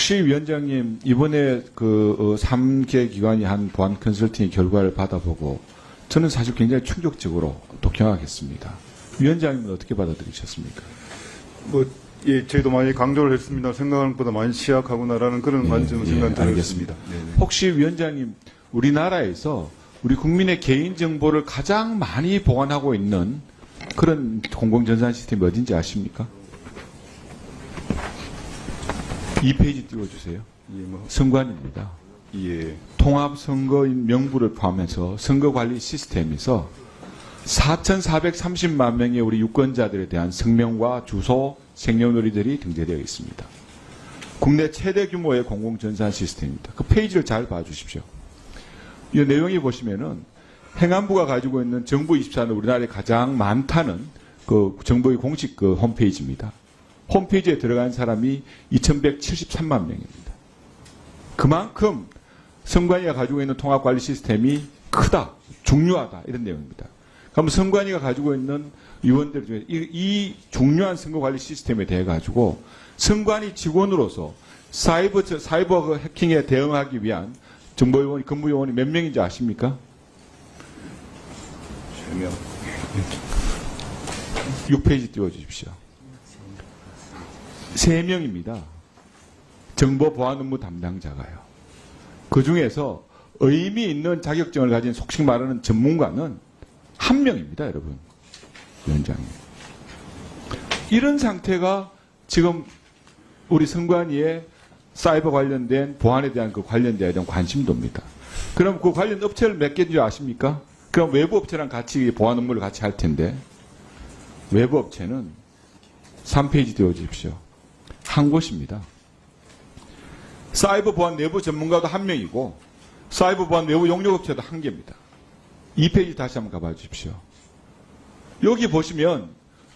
혹시 위원장님 이번에 그 3개 기관이 한 보안 컨설팅 결과를 받아보고 저는 사실 굉장히 충격적으로 또 경악했습니다. 위원장님은 어떻게 받아들이셨습니까? 예, 저희도 많이 강조를 했습니다. 생각하는 것보다 많이 취약하구나라는 그런 관점을 생각이 들었습니다. 혹시 위원장님 우리나라에서 우리 국민의 개인정보를 가장 많이 보관하고 있는 그런 공공전산 시스템이 어딘지 아십니까? 2페이지 띄워주세요. 선관위입니다. 예. 통합선거인 명부를 포함해서 선거관리 시스템에서 4,430만 명의 우리 유권자들에 대한 성명과 주소, 생년월일들이 등재되어 있습니다. 국내 최대 규모의 공공전산 시스템입니다. 그 페이지를 잘 봐주십시오. 이 내용이 보시면은 행안부가 가지고 있는 정부24는 우리나라에 가장 많다는 그 정부의 공식 그 홈페이지입니다. 홈페이지에 들어간 사람이 2,173만 명입니다. 그만큼 선관위가 가지고 있는 통합관리 시스템이 크다, 중요하다 이런 내용입니다. 그럼 선관위가 가지고 있는 위원들 중에 이 중요한 선거관리 시스템에 대해 가지고 선관위 직원으로서 사이버 해킹에 대응하기 위한 정보요원이 근무요원이 몇 명인지 아십니까? 3명. 6페이지 띄워주십시오. 3명입니다. 정보 보안 업무 담당자가요. 그 중에서 의미 있는 자격증을 가진 속칭 말하는 전문가는 1명입니다, 여러분. 위원장님. 이런 상태가 지금 우리 선관위의 사이버 관련된 보안에 대한 그 관련자에 대한 관심도입니다. 그럼 그 관련 업체를 몇 개인지 아십니까? 그럼 외부 업체랑 같이 보안 업무를 같이 할 텐데 외부 업체는 3페이지 띄워주십시오. 한 곳입니다. 사이버 보안 내부 전문가도 1명이고 사이버 보안 내부 용역업체도 1개입니다. 2페이지 다시 한번 가봐 주십시오. 여기 보시면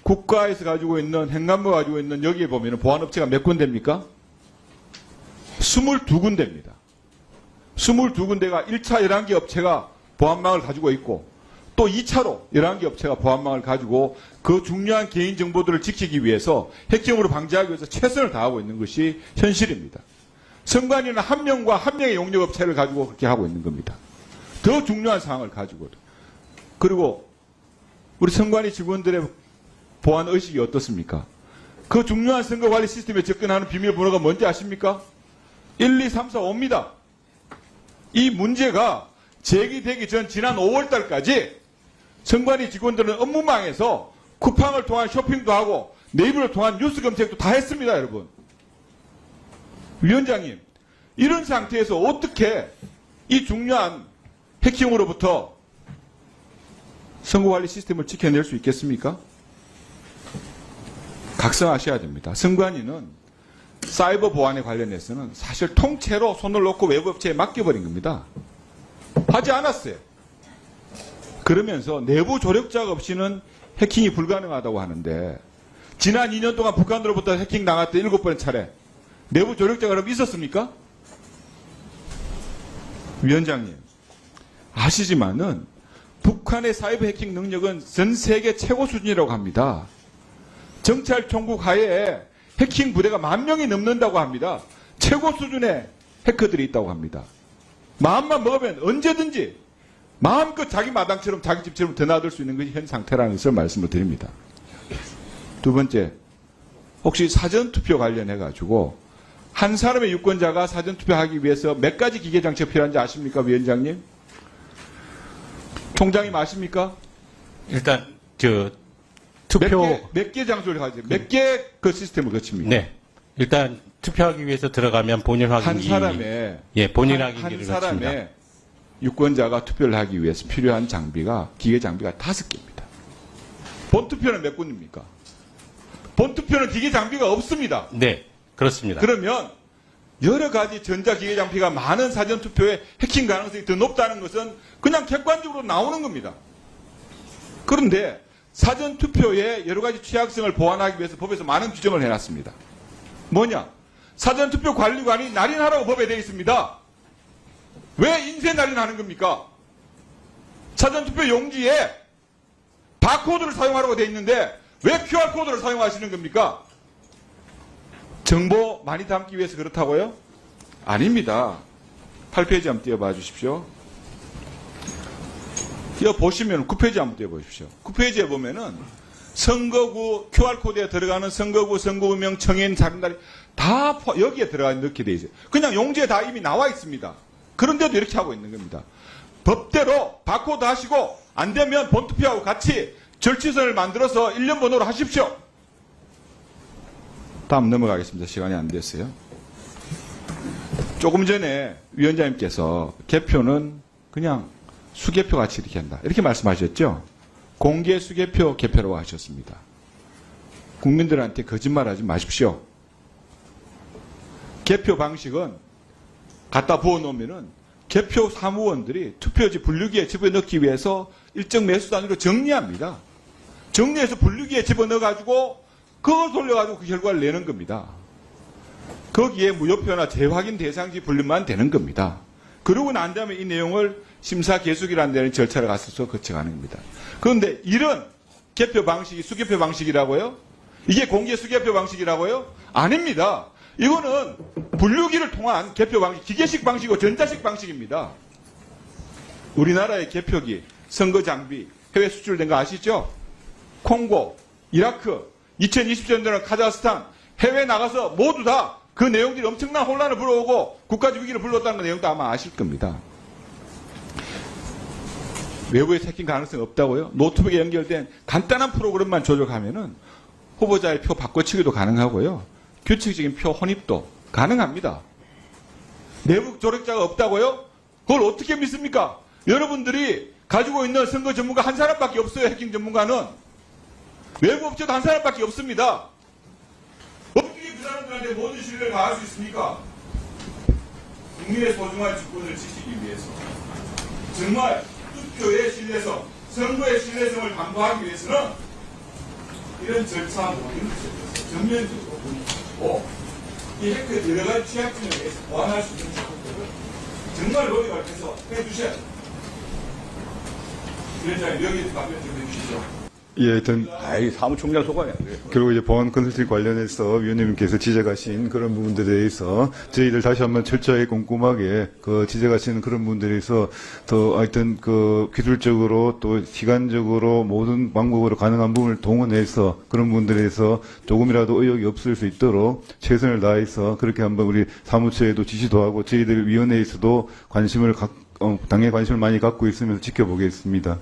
국가에서 가지고 있는 행안부가 가지고 있는 여기에 보면 보안업체가 몇 군데입니까? 22군데입니다. 22군데가 1차 11개 업체가 보안망을 가지고 있고 또 2차로 11개 업체가 보안망을 가지고 그 중요한 개인정보들을 지키기 위해서 해킹으로 방지하기 위해서 최선을 다하고 있는 것이 현실입니다. 선관위는 1명과 1명의 용역업체를 가지고 그렇게 하고 있는 겁니다. 더 중요한 상황을 가지고도. 그리고 우리 선관위 직원들의 보안 의식이 어떻습니까? 그 중요한 선거관리 시스템에 접근하는 비밀번호가 뭔지 아십니까? 1, 2, 3, 4, 5입니다. 이 문제가 제기되기 전 지난 5월달까지 선관위 직원들은 업무망에서 쿠팡을 통한 쇼핑도 하고 네이버를 통한 뉴스 검색도 다 했습니다, 여러분. 위원장님, 이런 상태에서 어떻게 이 중요한 해킹으로부터 선거관리 시스템을 지켜낼 수 있겠습니까? 각성하셔야 됩니다. 선관위는 사이버 보안에 관련해서는 사실 통째로 손을 놓고 외부업체에 맡겨버린 겁니다. 하지 않았어요. 그러면서 내부 조력자가 없이는 해킹이 불가능하다고 하는데 지난 2년 동안 북한으로부터 해킹 당했던 7번 차례 내부 조력자가 그럼 있었습니까? 위원장님, 아시지만은 북한의 사이버 해킹 능력은 전 세계 최고 수준이라고 합니다. 정찰총국 하에 해킹 부대가 10,000명이 넘는다고 합니다. 최고 수준의 해커들이 있다고 합니다. 마음만 먹으면 언제든지 마음껏 자기 마당처럼 자기 집처럼 드나들 수 있는 것이 현 상태라는 것을 말씀을 드립니다. 두 번째, 혹시 사전투표 관련해가지고 한 사람의 유권자가 사전투표하기 위해서 몇 가지 기계장치가 필요한지 아십니까, 위원장님? 총장님 아십니까? 일단 투표 몇 개 장소를 가지고 몇 개 그 시스템을 거칩니까? 네. 일단 투표하기 위해서 들어가면 본인 확인기 한 사람의 본인 한 확인기를 사람의 거칩니다. 유권자가 투표를 하기 위해서 필요한 장비가 기계 장비가 5개입니다. 본투표는 몇 군입니까? 본투표는 기계 장비가 없습니다. 네, 그렇습니다. 그러면 여러 가지 전자기계 장비가 많은 사전투표에 해킹 가능성이 더 높다는 것은 그냥 객관적으로 나오는 겁니다. 그런데 사전투표의 여러 가지 취약성을 보완하기 위해서 법에서 많은 규정을 해놨습니다. 뭐냐? 사전투표 관리관이 날인하라고 법에 되어 있습니다. 왜 인쇄 날인하는 겁니까? 사전투표 용지에 바코드를 사용하라고 되어 있는데 왜 QR코드를 사용하시는 겁니까? 정보 많이 담기 위해서 그렇다고요? 아닙니다. 8페이지 한번 띄워봐 주십시오. 띄워보시면 9페이지 한번 띄워보십시오. 9페이지에 보면은 선거구 QR코드에 들어가는 선거구, 선거구명, 청인, 자금다리 다 여기에 넣게 돼 있어요. 그냥 용지에 다 이미 나와 있습니다. 그런데도 이렇게 하고 있는 겁니다. 법대로 바코드 하시고 안 되면 본투표하고 같이 절취선을 만들어서 1년 번호로 하십시오. 다음 넘어가겠습니다. 시간이 안 됐어요. 조금 전에 위원장님께서 개표는 그냥 수개표 같이 이렇게 한다. 이렇게 말씀하셨죠? 공개 수개표 개표라고 하셨습니다. 국민들한테 거짓말하지 마십시오. 개표 방식은 갖다 부어놓으면은 개표 사무원들이 투표지 분류기에 집어넣기 위해서 일정 매수 단위로 정리합니다. 정리해서 분류기에 집어넣어가지고 그걸 돌려가지고 그 결과를 내는 겁니다. 거기에 무효표나 재확인 대상지 분류만 되는 겁니다. 그러고 난 다음에 이 내용을 심사 계속이라는 데는 절차를 갖춰서 거쳐가는 겁니다. 그런데 이런 개표 방식이 수개표 방식이라고요? 이게 공개 수개표 방식이라고요? 아닙니다. 이거는 분류기를 통한 개표 방식, 기계식 방식이고 전자식 방식입니다. 우리나라의 개표기, 선거 장비, 해외 수출된 거 아시죠? 콩고, 이라크, 2020년도에는 카자흐스탄, 해외 나가서 모두 다 그 내용들이 엄청난 혼란을 불러오고 국가적 위기를 불러왔다는 내용도 아마 아실 겁니다. 외부에 해킹 가능성이 없다고요? 노트북에 연결된 간단한 프로그램만 조작하면은 후보자의 표 바꿔치기도 가능하고요. 규칙적인 표 혼입도 가능합니다. 내부 조력자가 없다고요? 그걸 어떻게 믿습니까? 여러분들이 가지고 있는 선거 전문가 한 사람밖에 없어요. 해킹 전문가는. 외부 업체도 한 사람밖에 없습니다. 어떻게 그 사람들한테 모든 신뢰를 다할 수 있습니까? 국민의 소중한 직권을 지키기 위해서 정말 투표의 신뢰성, 선거의 신뢰성을 담보하기 위해서는 이런 절차 모든 절차에서 전면적으로 이 해커의 여러 가지 취약점에 대해서 보완할 수 있는 작업들을 정말 노력을 해서 해주셔야 됩니다. 위원장님 여기 답변 좀 해주시죠. 예, 하여튼 사무총장 소관이 안 돼요. 그리고 이제 보안 컨설팅 관련해서 위원님께서 지적하신 그런 부분들에 대해서 저희들 다시 한번 철저히 꼼꼼하게 그 지적하시는 그런 부분들에 대해서 더 하여튼 그 기술적으로 또 시간적으로 모든 방법으로 가능한 부분을 동원해서 그런 부분들에 대해서 조금이라도 의혹이 없을 수 있도록 최선을 다해서 그렇게 한번 우리 사무처에도 지시도 하고 저희들 위원회에서도 당에 관심을 많이 갖고 있으면서 지켜보겠습니다.